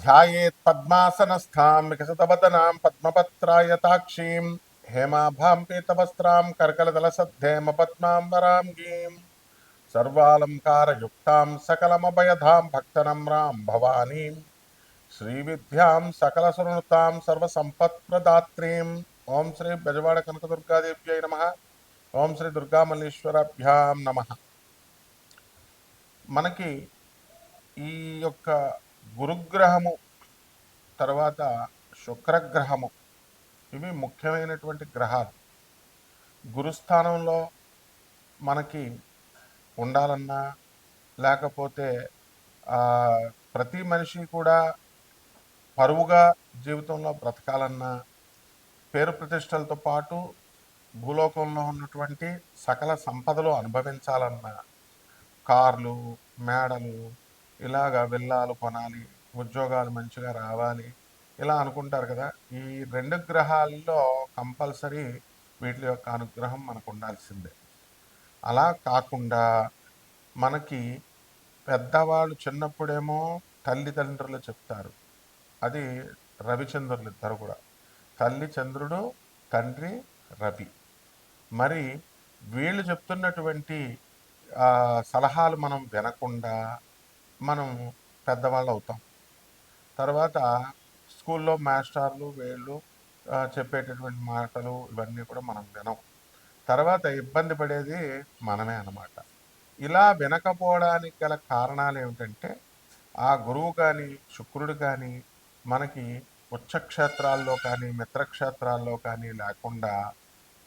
ధ్యాయేత్ పద్మాసనస్థాం వికసితవదనాం పద్మపత్రాయతాక్షీం హేమాభాం పీతవస్త్రాం కర్కలదలసద్ధేమ పద్మాం వరాంగీం సర్వాలంకారయుక్తాం సకలమభయధాం భక్తనమ్రాం భవానీం శ్రీవిద్యాం సకలసునుతాం సర్వసంపత్ప్రదాత్రీం. ఓం శ్రీ బెజవాడ కనకదుర్గాదేవ్యై నమ. ఓం శ్రీ దుర్గామల్లీశ్వరాభ్యాం నమ. మనకి ఈ యొక్క గురుగ్రహము తర్వాత శుక్రగ్రహము ఇవి ముఖ్యమైనటువంటి గ్రహాలు. గురుస్థానంలో మనకి ఉండాలన్నా లేకపోతే ప్రతి మనిషి కూడా పరువుగా జీవితంలో బ్రతకాలన్నా పేరు ప్రతిష్టలతో పాటు భూలోకంలో ఉన్నటువంటి సకల సంపదలు అనుభవించాలన్నా కార్లు మేడలు ఇలాగా విల్లాలు కొనాలి, ఉద్యోగాలు మంచిగా రావాలి ఇలా అనుకుంటారు కదా. ఈ రెండు గ్రహాల్లో కంపల్సరీ వీటి యొక్క అనుగ్రహం మనకు ఉండాల్సిందే. అలా కాకుండా మనకి పెద్దవాళ్ళు చిన్నప్పుడేమో తల్లిదండ్రులు చెప్తారు, అది రవిచంద్రులు ఇద్దరు కూడా, తల్లి చంద్రుడు తండ్రి రవి. మరి వీళ్ళు చెప్తున్నటువంటి సలహాలు మనం వినకుండా మనం పెద్దవాళ్ళు అవుతాం. తర్వాత స్కూల్లో మాస్టర్లు వీళ్ళు చెప్పేటటువంటి మాటలు ఇవన్నీ కూడా మనం వినం. తర్వాత ఇబ్బంది పడేది మనమే అన్నమాట. ఇలా వినకపోవడానికి గల కారణాలు ఏమిటంటే ఆ గురువు కానీ శుక్రుడు కానీ మనకి ఉచ్చక్షేత్రాల్లో కానీ మిత్రక్షేత్రాల్లో కానీ లేకుండా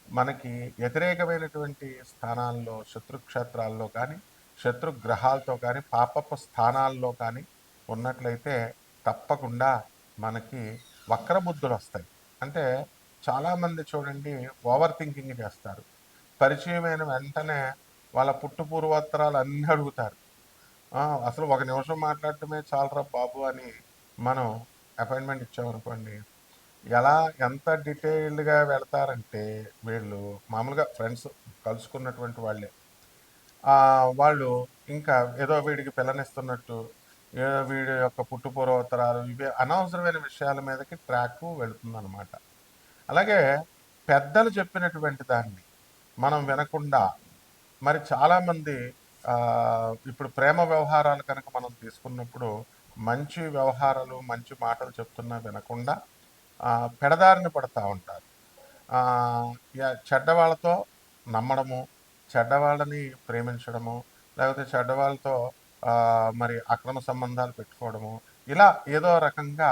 మనకి వ్యతిరేకమైనటువంటి స్థానాల్లో శత్రుక్షేత్రాల్లో కానీ శత్రుగ్రహాలతో కానీ పాపపు స్థానాల్లో కానీ ఉన్నట్లయితే తప్పకుండా మనకి వక్రబుద్ధులు వస్తాయి. అంటే చాలామంది చూడండి ఓవర్ థింకింగ్ చేస్తారు. పరిచయమైన వెంటనే వాళ్ళ పుట్టు పూర్వోత్తరాలు అన్నీ అడుగుతారు. అసలు ఒక నిమిషం మాట్లాడటమే చాలరా బాబు అని మనం అపాయింట్మెంట్ ఇచ్చామనుకోండి, ఎలా ఎంత డీటెయిల్డ్గా వెళతారంటే వీళ్ళు మామూలుగా ఫ్రెండ్స్ కలుసుకున్నటువంటి వాళ్ళే వాళ్ళు ఇంకా ఏదో వీడికి పిల్లనిస్తున్నట్టు వీడి యొక్క పుట్టు పూర్వోత్తరాలు ఇవి అనవసరమైన విషయాల మీదకి ట్రాక్ వెళుతుందన్నమాట. అలాగే పెద్దలు చెప్పినటువంటి దాన్ని మనం వినకుండా మరి చాలామంది ఇప్పుడు ప్రేమ వ్యవహారాలు కనుక మనం తీసుకున్నప్పుడు మంచి వ్యవహారాలు మంచి మాటలు చెప్తున్నా వినకుండా పెడదారిని పడుతూ ఉంటారు. చెడ్డవాళ్ళతో నమ్మడము, చెడ్డవాళ్ళని ప్రేమించడము, లేకపోతే చెడ్డవాళ్ళతో మరి అక్రమ సంబంధాలు పెట్టుకోవడము, ఇలా ఏదో రకంగా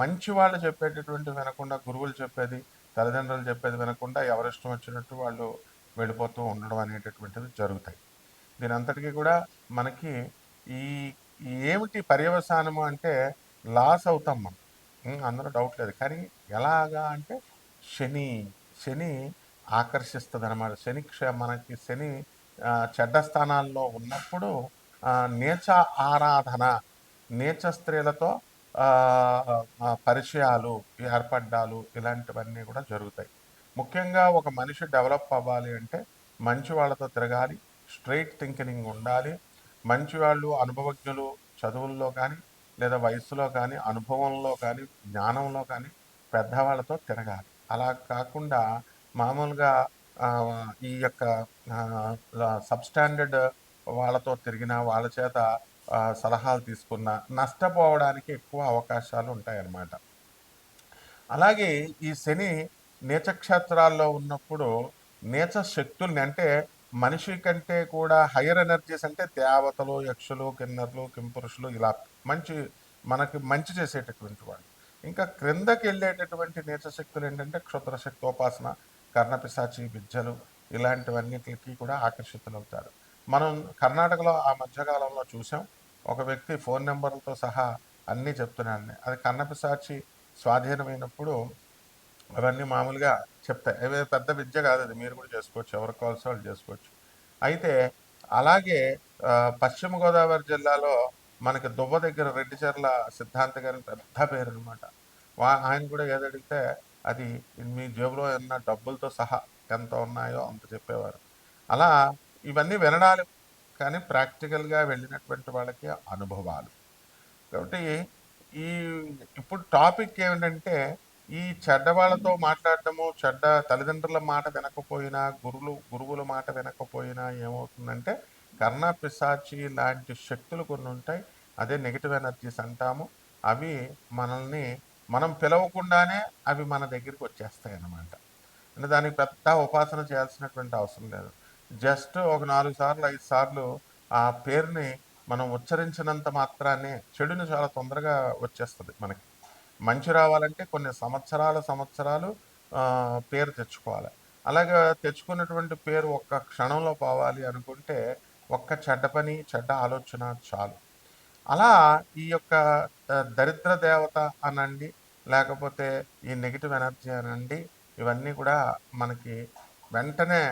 మంచి వాళ్ళు చెప్పేటటువంటి వినకుండా గురువులు చెప్పేది తల్లిదండ్రులు చెప్పేది వినకుండా ఎవరిష్టం వచ్చినట్టు వాళ్ళు వెళ్ళిపోతూ ఉండడం అనేటటువంటిది జరుగుతాయి. దీని అంతటికీ కూడా మనకి ఈ ఏమిటి పర్యవసానము అంటే లాస్ అవుతాం మనం, అందులో డౌట్ లేదు. కానీ ఎలాగా అంటే శని శని ఆకర్షిస్తుంది అనమాట. మనకి శని చెడ్డ స్థానాల్లో ఉన్నప్పుడు నీచ ఆరాధన, నీచ స్త్రీలతో పరిచయాలు ఏర్పడ్డాలు ఇలాంటివన్నీ కూడా జరుగుతాయి. ముఖ్యంగా ఒక మనిషి డెవలప్ అవ్వాలి అంటే మంచి వాళ్ళతో తిరగాలి, స్ట్రైట్ థింకింగ్ ఉండాలి. మంచి వాళ్ళు అనుభవజ్ఞులు చదువుల్లో కానీ లేదా వయసులో కానీ అనుభవంలో కానీ జ్ఞానంలో కానీ పెద్దవాళ్ళతో తిరగాలి. అలా కాకుండా మామూలుగా ఈ యొక్క సబ్స్టాండర్డ్ వాళ్ళతో తిరిగిన వాళ్ళ చేత సలహాలు తీసుకున్న నష్టపోవడానికి ఎక్కువ అవకాశాలు ఉంటాయన్నమాట. అలాగే ఈ శని నీచక్షేత్రాల్లో ఉన్నప్పుడు నీచ శక్తుల్ని అంటే మనిషి కంటే కూడా హయ్యర్ ఎనర్జీస్ అంటే దేవతలు, యక్షులు, కిన్నర్లు, కింపురుషులు ఇలా మనకి మంచి చేసేటటువంటి వాళ్ళు. ఇంకా క్రిందకి వెళ్ళేటటువంటి నీచ శక్తులు ఏంటంటే క్షుద్ర శక్తోపాసన, కర్ణపిశాచి విద్యలు ఇలాంటివన్నిటికి కూడా ఆకర్షితులవుతారు. మనం కర్ణాటకలో ఆ మధ్యకాలంలో చూసాం, ఒక వ్యక్తి ఫోన్ నెంబర్లతో సహా అన్నీ చెప్తున్నాడని. అది కర్ణపిశాచి స్వాధీనమైనప్పుడు అవన్నీ మామూలుగా చెప్తాయి. అవి పెద్ద విద్య కాదు, అది మీరు కూడా చేసుకోవచ్చు, ఎవరికి కావాల్సిన వాళ్ళు చేసుకోవచ్చు. అయితే అలాగే పశ్చిమ గోదావరి జిల్లాలో మనకి దువ్వ దగ్గర రెడ్డిచెర్ల సిద్ధాంత గారి పెద్ద పేరు అనమాట. ఆయన కూడా ఏదడిగితే అది మీ జేబులో ఉన్న డబ్బులతో సహా ఎంత ఉన్నాయో అంత చెప్పేవారు. అలా ఇవన్నీ వినడాలు కానీ ప్రాక్టికల్గా వెళ్ళినటువంటి వాళ్ళకి అనుభవాలు. కాబట్టి ఈ ఇప్పుడు టాపిక్ ఏమిటంటే, ఈ చెడ్డవాళ్ళతో మాట్లాడటము, చెడ్డ తల్లిదండ్రుల మాట వినకపోయినా, గురువుల మాట వినకపోయినా ఏమవుతుందంటే, కర్ణపిశాచి లాంటి శక్తులు కొన్నుంటాయి. అదే నెగెటివ్ ఎనర్జీస్ అంటాము. అవి మనల్ని మనం పిలవకుండానే అవి మన దగ్గరికి వచ్చేస్తాయన్నమాట. అంటే దానికి పెద్ద ఉపాసన చేయాల్సినటువంటి అవసరం లేదు. జస్ట్ ఒక 4 సార్లు, 5 సార్లు ఆ పేరుని మనం ఉచ్చరించినంత మాత్రాన్నే చెడుని చాలా తొందరగా వచ్చేస్తది మనకి. మంచి రావాలంటే కొన్ని సంవత్సరాలు పేరు తెచ్చుకోవాలి. అలాగా తెచ్చుకున్నటువంటి పేరు ఒక్క క్షణంలో పోవాలి అనుకుంటే, ఒక్క చెడ్డ పని, చెడ్డ ఆలోచన చాలు. అలా ఈ యొక్క దరిద్ర దేవత అనండి, లేకపోతే ఈ నెగెటివ్ ఎనర్జీ అనండి, ఇవన్నీ కూడా మనకి వెంటనే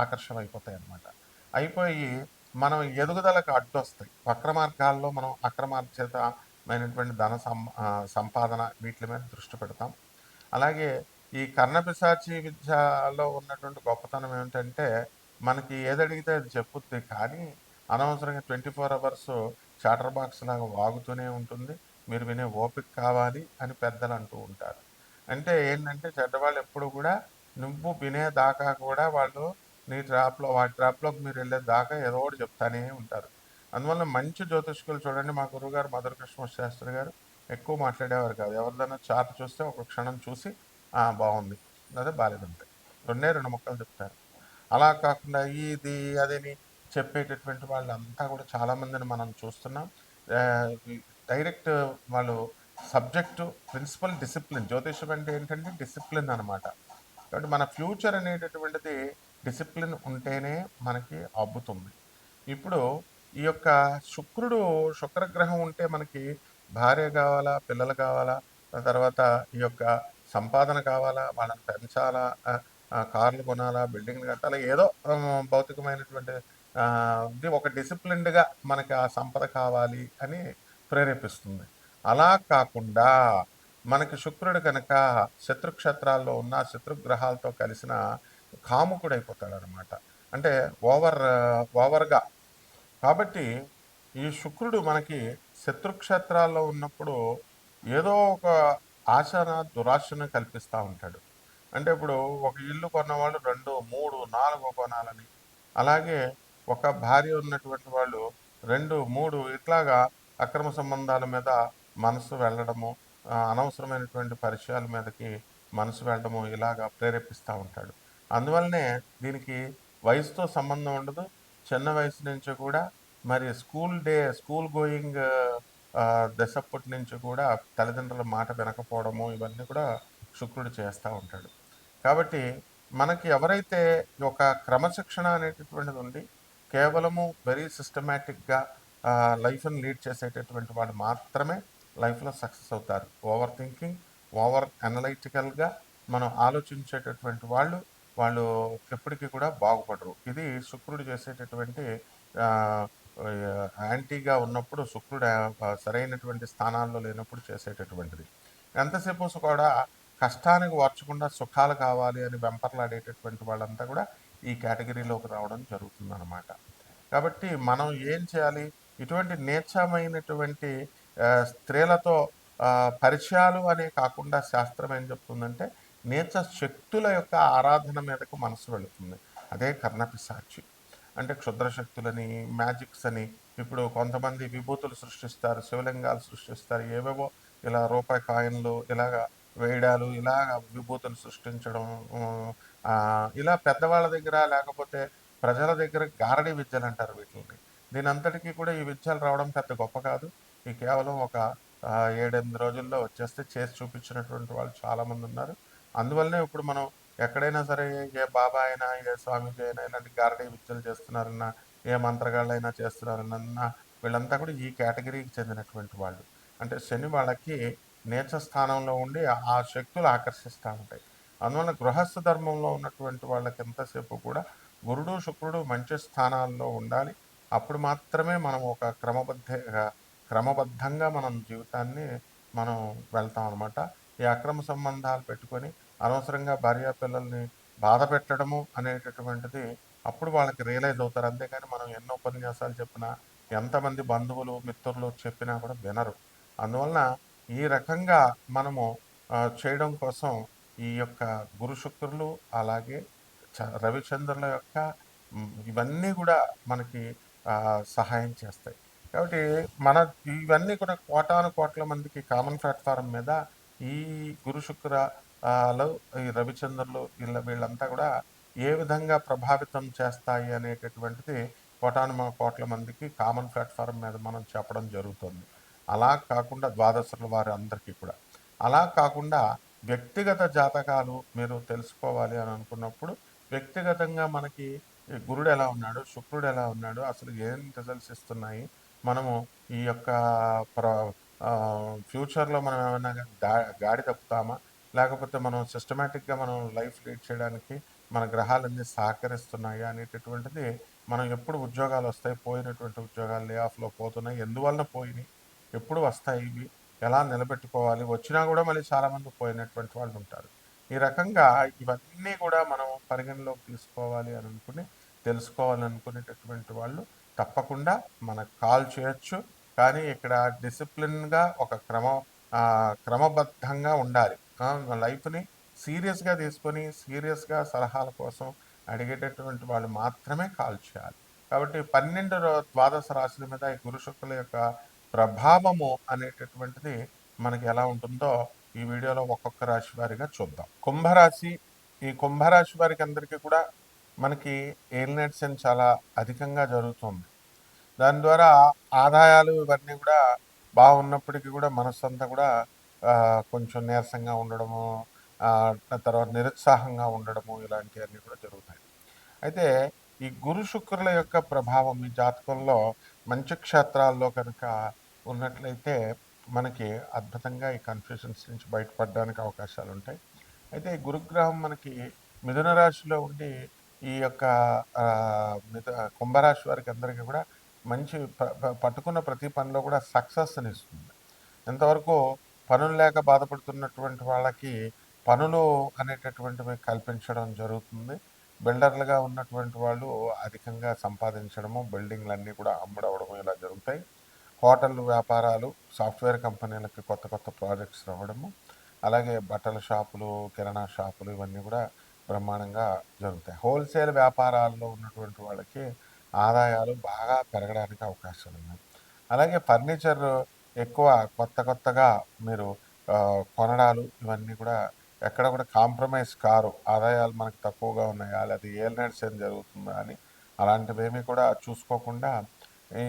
ఆకర్షమైపోతాయన్నమాట. అయిపోయి మనం ఎదుగుదలకు అడ్డొస్తాయి. వక్ర మార్గాల్లో మనం అక్రమార్జితమైనటువంటి సంపాదన వీట్లి మీద దృష్టి పెడతాం. అలాగే ఈ కర్ణపిశాచి విద్యలో ఉన్నటువంటి గొప్పతనం ఏమిటంటే, మనకి ఏదడిగితే అది చెప్పుద్ది. కానీ అనవసరంగా 24 అవర్స్ చాటర్ బాక్స్ లాగా వాగుతూనే ఉంటుంది. మీరు వినే ఓపిక కావాలి అని పెద్దలు అంటూ ఉంటారు. అంటే ఏంటంటే చెడ్డవాళ్ళు ఎప్పుడు కూడా నువ్వు వినేదాకా కూడా వాళ్ళు వాటి ట్రాప్‌లోకి మీరెళ్ళే దాకా ఏదో ఒకటి చెప్తానే ఉంటారు. అందువల్ల మంచి జ్యోతిష్కులు చూడండి, మా గురువుగారు మధుర కృష్ణ శాస్త్రి గారు ఎక్కువ మాట్లాడేవారు కాదు. ఎవరిదైనా చార్ట్ చూస్తే ఒక క్షణం చూసి, ఆ! బావుంది. లేదా బాలేదంతే. రెండే 2 ముక్కలు చెప్తారు. అలా కాకుండా ఇది అదని చెప్పేటటువంటి వాళ్ళంతా కూడా చాలామందిని మనం చూస్తున్నాం. ఈ డైరెక్ట్ వాళ్ళు సబ్జెక్టు, ప్రిన్సిపల్, డిసిప్లిన్. జ్యోతిషం అంటే ఏంటంటే డిసిప్లిన్ అనమాట. కాబట్టి మన ఫ్యూచర్ అనేటటువంటిది డిసిప్లిన్ ఉంటేనే మనకి అబ్బుతుంది. ఇప్పుడు ఈ యొక్క శుక్రగ్రహం ఉంటే మనకి భార్య కావాలా, పిల్లలు కావాలా, ఆ తర్వాత ఈ యొక్క సంపాదన కావాలా, వాళ్ళని పెంచాలా, కార్లు కొనాలా, బిల్డింగ్లు కట్టాలా, ఏదో భౌతికమైనటువంటి ఇది ఒక డిసిప్లిన్డ్గా మనకి ఆ సంపద కావాలి అని ప్రేరేపిస్తుంది. అలా కాకుండా మనకి శుక్రుడు కనుక శత్రుక్షేత్రాల్లో ఉన్న శత్రుగ్రహాలతో కలిసిన కాముకుడైపోతాడనమాట. అంటే ఓవర్‌గా. కాబట్టి ఈ శుక్రుడు మనకి శత్రుక్షేత్రాల్లో ఉన్నప్పుడు ఏదో ఒక ఆశన, దురాశను కల్పిస్తా ఉంటాడు. అంటే ఇప్పుడు ఒక ఇల్లు కొన్నవాళ్ళు 2, 3, 4 కొనాలని. అలాగే ఒక భార్య ఉన్నటువంటి వాళ్ళు 2, 3 ఇట్లాగా అక్రమ సంబంధాల మీద మనసు వెళ్ళడము, అనవసరమైనటువంటి పరిచయాల మీదకి మనసు వెళ్ళడము ఇలాగా ప్రేరేపిస్తా ఉంటాడు. అందువల్లనే దీనికి వయసుతో సంబంధం ఉండదు. చిన్న వయసు నుంచి కూడా మరి స్కూల్ గోయింగ్ దశప్పటి నుంచి కూడా తల్లిదండ్రుల మాట వినకపోవడము ఇవన్నీ కూడా శుక్రుడు చేస్తా ఉంటాడు. కాబట్టి మనకి ఎవరైతే ఈ ఒక క్రమశిక్షణ అనేటటువంటిది ఉండి, కేవలము వెరీ సిస్టమాటిక్‌గా లైఫ్‌ని లీడ్ చేసేటటువంటి వాళ్ళు మాత్రమే లైఫ్‌లో సక్సెస్ అవుతారు. ఓవర్ థింకింగ్, ఓవర్ అనలైటికల్‌గా మనం ఆలోచించేటటువంటి వాళ్ళు ఎప్పటికీ కూడా బాగుపడరు. ఇది శుక్రుడు చేసేటటువంటి ఆహ్, యాంటీగా ఉన్నప్పుడు శుక్రుడు సరైనటువంటి స్థానాల్లో లేనప్పుడు చేసేటటువంటిది. ఎంతసేపు కూడా కష్టానికి ఓర్చకుండా సుఖాలు కావాలి అని వెంపర్లాడేటటువంటి వాళ్ళంతా కూడా ఈ కేటగిరీలోకి రావడం జరుగుతుందనమాట. కాబట్టి మనం ఏం చేయాలి? ఇటువంటి నీచమైనటువంటి స్త్రీలతో పరిచయాలు అనే కాకుండా శాస్త్రం ఏం చెప్తుందంటే, నీచ శక్తుల యొక్క ఆరాధన మీదకు మనసు వెళుతుంది. అదే కర్ణపిశాచి. అంటే క్షుద్ర శక్తులని, మ్యాజిక్స్ అని, ఇప్పుడు కొంతమంది విభూతులు సృష్టిస్తారు, శివలింగాలు సృష్టిస్తారు, ఏవేవో ఇలా రూపాయి కాయిన్‌లు ఇలాగా వేయడాలు, ఇలాగ విభూతులు సృష్టించడం, ఇలా పెద్దవాళ్ళ దగ్గర లేకపోతే ప్రజల దగ్గర గారడీ విద్యలంటారు వీటిల్ని. దీనంతటికి కూడా ఈ విద్యలు రావడం పెద్ద గొప్ప కాదు. ఈ కేవలం ఒక 7, 8 రోజుల్లో వచ్చేస్తే చేసి చూపించినటువంటి వాళ్ళు చాలామందున్నారు. అందువల్లనే ఇప్పుడు మనం ఎక్కడైనా సరే ఏ బాబా అయినా, ఏ స్వామీజీ అయినా ఇలాంటి గారడీ విద్యలు చేస్తున్నారన్నా, ఏ మంత్రగాళ్ళైనా చేస్తున్నారనన్నా వీళ్ళంతా కూడా ఈ కేటగిరీకి చెందినటువంటి వాళ్ళు. అంటే శని వాళ్ళకి నీచ స్థానంలో ఉండి ఆ శక్తులు ఆకర్షిస్తా ఉంటాయి. అందువల్ల గృహస్థ ధర్మంలో ఉన్నటువంటి వాళ్ళకి ఎంతసేపు కూడా గురుడు, శుక్రుడు మంచి స్థానాల్లో ఉండాలి. అప్పుడు మాత్రమే మనం ఒక క్రమబద్ధంగా మనం జీవితాన్ని మనం వెళ్తాం అనమాట. ఈ అక్రమ సంబంధాలు పెట్టుకొని అనవసరంగా భార్యాపిల్లల్ని బాధ పెట్టడము అనేటటువంటిది అప్పుడు వాళ్ళకి రియలైజ్ అవుతారు. అంతేగాని మనం ఎన్నో ఉపన్యాసాలు చెప్పినా, ఎంతమంది బంధువులు, మిత్రులు చెప్పినా కూడా వినరు. అందువలన ఈ రకంగా మనము చేయడం కోసం ఈ యొక్క గురు శుక్రులు అలాగే రవిచంద్రుల యొక్క ఇవన్నీ కూడా మనకి సహాయం చేస్తాయి. కాబట్టి మన ఇవన్నీ కూడా కోటాను కోట్ల మందికి కామన్ ప్లాట్ఫారం మీద ఈ గురు శుక్రాలు ఈ రవిచంద్రులు వీళ్ళంతా కూడా ఏ విధంగా ప్రభావితం చేస్తాయి అనేటటువంటిది కోటాను కోట్ల మందికి కామన్ ప్లాట్ఫారం మీద మనం చెప్పడం జరుగుతుంది. అలా కాకుండా ద్వాదశుల వారి అందరికీ కూడా అలా కాకుండా వ్యక్తిగత జాతకాలు మీరు తెలుసుకోవాలి అని అనుకున్నప్పుడు వ్యక్తిగతంగా మనకి గురుడు ఎలా ఉన్నాడు, శుక్రుడు ఎలా ఉన్నాడు, అసలు ఏం రిజల్ట్స్ ఇస్తున్నాయి, మనము ఈ యొక్క ఫ్యూచర్లో మనం ఏమైనా గాడి తప్పుతామా, లేకపోతే మనం సిస్టమేటిక్గా మనం లైఫ్ లీడ్ చేయడానికి మన గ్రహాలన్నీ సహకరిస్తున్నాయా అనేటటువంటిది మనం ఎప్పుడు ఉద్యోగాలు వస్తాయి, పోయినటువంటి ఉద్యోగాలు లే ఆఫ్లో పోతున్నాయి, ఎందువలన పోయినాయి, ఎప్పుడు వస్తాయి, ఇవి ఎలా నిలబెట్టుకోవాలి, వచ్చినా కూడా మళ్ళీ చాలామంది పోయినటువంటి వాళ్ళు ఉంటారు. ఈ రకంగా ఇవన్నీ కూడా మనం పరిగణలోకి తీసుకోవాలి అని అనుకుని తెలుసుకోవాలి అనుకునేటటువంటి వాళ్ళు తప్పకుండా మనకు కాల్ చేయొచ్చు. కానీ ఇక్కడ డిసిప్లిన్గా ఒక క్రమబద్ధంగా ఉండాలి. లైఫ్ని సీరియస్గా తీసుకొని సీరియస్గా సలహాల కోసం అడిగేటటువంటి వాళ్ళు మాత్రమే కాల్ చేయాలి. కాబట్టి 12 ద్వాదశ రాశుల మీద ఈ గురు శుక్రుల యొక్క ప్రభావము అనేటటువంటిది మనకి ఎలా ఉంటుందో ఈ వీడియోలో ఒక్కొక్క రాశి వారిగా చూద్దాం. కుంభరాశి, ఈ కుంభరాశి వారికి అందరికీ కూడా మనకి ఏలినట్స్ చాలా అధికంగా జరుగుతుంది. దాని ద్వారా ఆదాయాలు ఇవన్నీ కూడా బాగున్నప్పటికీ కూడా మనస్సు అంతా కూడా కొంచెం నీరసంగా ఉండడము, తర్వాత నిరుత్సాహంగా ఉండడము ఇలాంటివన్నీ కూడా జరుగుతాయి. అయితే ఈ గురు శుక్రుల యొక్క ప్రభావం మీ జాతకంలో మంచి క్షేత్రాల్లో కనుక ఉన్నట్లయితే మనకి అద్భుతంగా ఈ కన్ఫ్యూజన్స్ నుంచి బయటపడడానికి అవకాశాలు ఉంటాయి. అయితే ఈ గురుగ్రహం మనకి మిథున రాశిలో ఉండి ఈ యొక్క కుంభరాశి వారికి అందరికీ కూడా మంచి పట్టుకున్న ప్రతి పనిలో కూడా సక్సెస్ని ఇస్తుంది. ఎంతవరకు పనులు లేక బాధపడుతున్నటువంటి వాళ్ళకి పనులు అనేటటువంటివి కల్పించడం జరుగుతుంది. బిల్డర్లుగా ఉన్నటువంటి వాళ్ళు అధికంగా సంపాదించడము, బిల్డింగ్లన్నీ కూడా అమ్ముడవడము ఇలా జరుగుతాయి. హోటల్ వ్యాపారాలు, సాఫ్ట్వేర్ కంపెనీలకి కొత్త కొత్త ప్రాజెక్ట్స్ రావడము, అలాగే బట్టల షాపులు, కిరాణా షాపులు ఇవన్నీ కూడా బ్రహ్మాండంగా జరుగుతాయి. హోల్సేల్ వ్యాపారాల్లో ఉన్నటువంటి వాళ్ళకి ఆదాయాలు బాగా పెరగడానికి అవకాశాలు ఉన్నాయి. అలాగే ఫర్నిచర్ ఎక్కువ కొత్తగా మీరు కొనడాలు ఇవన్నీ కూడా ఎక్కడ కూడా కాంప్రమైజ్ కారు. ఆదాయాలు మనకు తక్కువగా ఉన్నాయా, లేదా ఏలినట్స్ ఏం జరుగుతుందా అని అలాంటివేమీ కూడా చూసుకోకుండా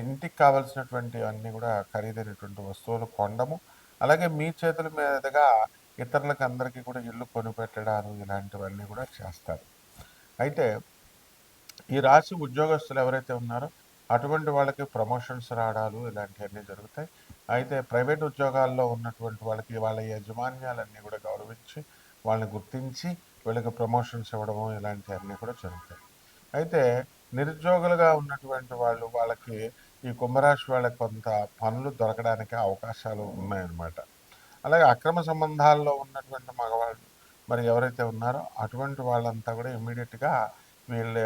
ఇంటికి కావాల్సినటువంటి అన్నీ కూడా ఖరీదైనటువంటి వస్తువులు కొనడము, అలాగే మీ చేతుల మీదుగా ఇతరులకు అందరికీ కూడా ఇల్లు కొనిపెట్టడాలు ఇలాంటివన్నీ కూడా చేస్తారు. అయితే ఈ రాశి ఉద్యోగస్తులు ఎవరైతే ఉన్నారో అటువంటి వాళ్ళకి ప్రమోషన్స్ రావడాలు ఇలాంటివన్నీ జరుగుతాయి. అయితే ప్రైవేట్ ఉద్యోగాల్లో ఉన్నటువంటి వాళ్ళకి వాళ్ళ యాజమాన్యాలన్నీ కూడా గౌరవించి వాళ్ళని గుర్తించి వీళ్ళకి ప్రమోషన్స్ ఇవ్వడము ఇలాంటివన్నీ కూడా జరుగుతాయి. అయితే నిరుద్యోగులుగా ఉన్నటువంటి వాళ్ళకి ఈ కుంభరాశి వాళ్ళకి కొంత పనులు దొరకడానికి అవకాశాలు ఉన్నాయన్నమాట. అలాగే అక్రమ సంబంధాల్లో ఉన్నటువంటి మగవాళ్ళు మరి ఎవరైతే ఉన్నారో అటువంటి వాళ్ళంతా కూడా ఇమ్మీడియట్గా వీళ్ళ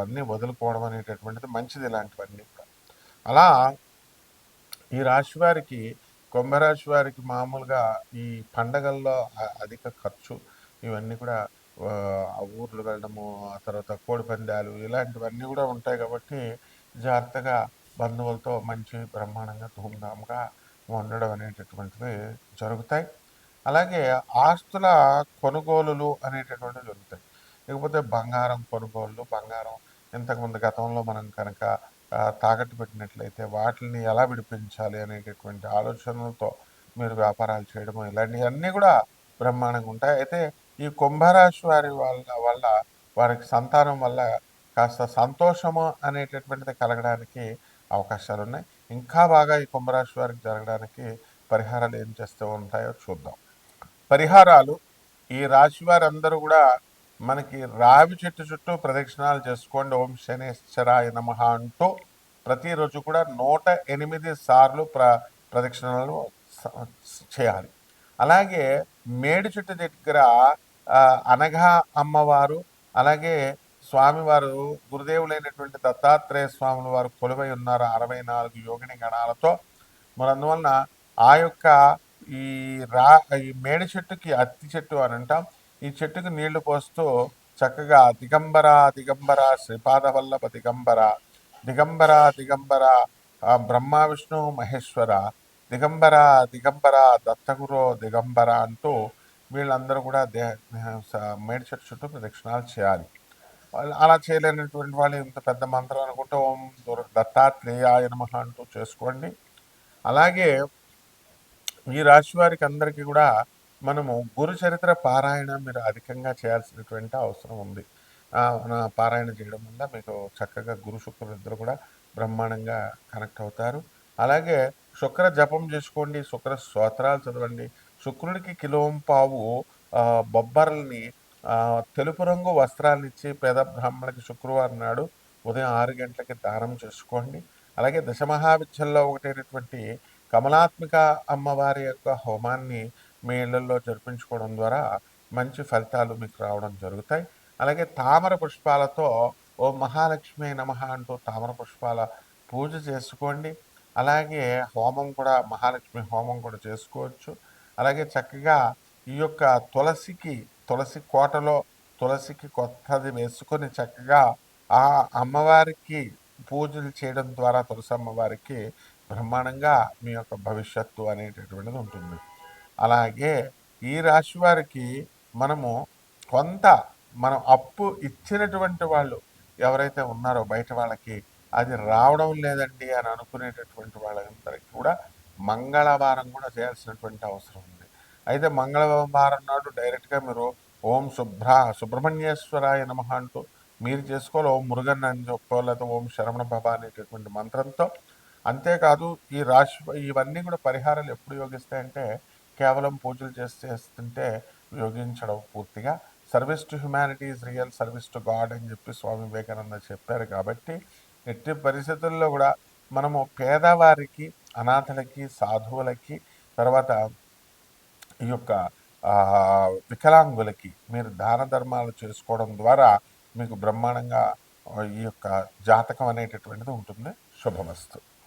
అన్నీ వదులుకోవడం అనేటటువంటిది మంచిది. ఇలాంటివన్నీ కూడా అలా ఈ రాశి వారికి, కుంభరాశి వారికి మామూలుగా ఈ పండగల్లో అధిక ఖర్చు ఇవన్నీ కూడా ఊర్లు వెళ్ళడము, ఆ తర్వాత కోడిపందాలు ఇలాంటివన్నీ కూడా ఉంటాయి. కాబట్టి జాగ్రత్తగా బంధువులతో మంచి బ్రహ్మాండంగా ధూమ్ధామ్గా ఉండడం అనేటటువంటివి జరుగుతాయి. అలాగే ఆస్తుల కొనుగోలులు అనేటటువంటివి జరుగుతాయి. లేకపోతే బంగారం కొనుగోళ్ళు, బంగారం ఇంతకుముందు గతంలో మనం కనుక తాకట్టు పెట్టినట్లయితే వాటిని ఎలా విడిపించాలి అనేటటువంటి ఆలోచనలతో మీరు వ్యాపారాలు చేయడము ఇలాంటివన్నీ కూడా బ్రహ్మాండంగా ఉంటాయి. అయితే ఈ కుంభరాశి వారి వల్ల వారికి సంతానం వల్ల కాస్త సంతోషము అనేటటువంటిది కలగడానికి అవకాశాలు ఉన్నాయి. ఇంకా బాగా ఈ కుంభరాశి వారికి జరగడానికి పరిహారాలు ఏం చేస్తూ ఉంటాయో చూద్దాం. పరిహారాలు ఈ రాశి వారందరూ కూడా మనకి రావి చెట్టు చుట్టూ ప్రదక్షిణాలు చేసుకోండి. ఓం శనేశ్వరాయ నమః అంటూ ప్రతిరోజు కూడా 108 సార్లు ప్రదక్షిణలు చేయాలి. అలాగే మేడి చెట్టు దగ్గర అనఘా అమ్మవారు, అలాగే స్వామివారు గురుదేవులైనటువంటి దత్తాత్రేయ స్వాముల వారు కొలువై ఉన్నారు 64 యోగిని గణాలతో. మరి అందువలన ఆ యొక్క ఈ రా ఈ మేడి చెట్టుకి అత్తి చెట్టు అని అంటాం. ఈ చెట్టుకి నీళ్లు పోస్తూ చక్కగా దిగంబర దిగంబర శ్రీపాద వల్లభ దిగంబర దిగంబర దిగంబర బ్రహ్మ విష్ణు మహేశ్వర దిగంబర దిగంబర దత్తగురో దిగంబర అంటూ వీళ్ళందరూ కూడా మేడి చెట్టు చుట్టూ ప్రదక్షిణాలు చేయాలి. అలా చేయలేనటువంటి వాళ్ళు ఇంత పెద్ద మంత్రం అనుకుంటే ఓం దత్తాత్రేయాయ నమః అంటూ చేసుకోండి. అలాగే ఈ రాశి వారికి అందరికీ కూడా మనము గురు చరిత్ర పారాయణ మీరు అధికంగా చేయాల్సినటువంటి అవసరం ఉంది. పారాయణ చేయడం వల్ల మీకు చక్కగా గురు శుక్రులు ఇద్దరు కూడా బ్రహ్మాండంగా కనెక్ట్ అవుతారు. అలాగే శుక్ర జపం చేసుకోండి, శుక్ర స్తోత్రాలు చదవండి. శుక్రుడికి కిలోంపావు బొబ్బర్లని తెలుపు రంగు వస్త్రాలను ఇచ్చి పేద బ్రాహ్మణులకి శుక్రవారం నాడు ఉదయం 6 గంటలకి దానం చేసుకోండి. అలాగే దశమహావిద్యల్లో ఒకటైనటువంటి కమలాత్మిక అమ్మవారి యొక్క హోమాన్ని మీ ఇళ్లలో జరిపించుకోవడం ద్వారా మంచి ఫలితాలు మీకు రావడం జరుగుతాయి. అలాగే తామర పుష్పాలతో ఓ మహాలక్ష్మి నమః అంటూ తామర పుష్పాల పూజ చేసుకోండి. అలాగే హోమం కూడా మహాలక్ష్మి హోమం కూడా చేసుకోవచ్చు. అలాగే చక్కగా ఈ యొక్క తులసి కోటలో తులసికి కొత్తది వేసుకొని చక్కగా ఆ అమ్మవారికి పూజలు చేయడం ద్వారా తులసి అమ్మవారికి బ్రహ్మాండంగా మీ యొక్క భవిష్యత్తు అనేటటువంటిది ఉంటుంది. అలాగే ఈ రాశి వారికి మనము కొంత మనం అప్పు ఇచ్చినటువంటి వాళ్ళు ఎవరైతే ఉన్నారో బయట వాళ్ళకి అది రావడం లేదండి అని అనుకునేటటువంటి వాళ్ళందరికీ కూడా మంగళవారం కూడా చేయాల్సినటువంటి అవసరం ఉంది. అయితే మంగళవారం నాడు డైరెక్ట్గా మీరు ఓం సుబ్రహ్మణ్యేశ్వరాయ నమః అంటూ మీరు చేసుకోవాలి. ఓం మురుగన్ అని చెప్పో లేదా ఓం శరవణ భవ అనేటటువంటి మంత్రంతో. అంతేకాదు ఈ రాశి ఇవన్నీ కూడా పరిహారాలు ఎప్పుడు యోగిస్తాయంటే కేవలం పూజలు చేస్తుంటే యోగించడం పూర్తిగా. Service to humanity is real service to God అని చెప్పి స్వామి వివేకానంద చెప్పారు. కాబట్టి ఎట్టి పరిస్థితుల్లో కూడా మనము పేదవారికి, అనాథలకి, సాధువులకి, తర్వాత ఈ యొక్క వికలాంగులకి మీరు దాన ధర్మాలు చేసుకోవడం ద్వారా మీకు బ్రహ్మాండంగా ఈ యొక్క జాతకం అనేటటువంటిది ఉంటుంది. శుభమస్తు.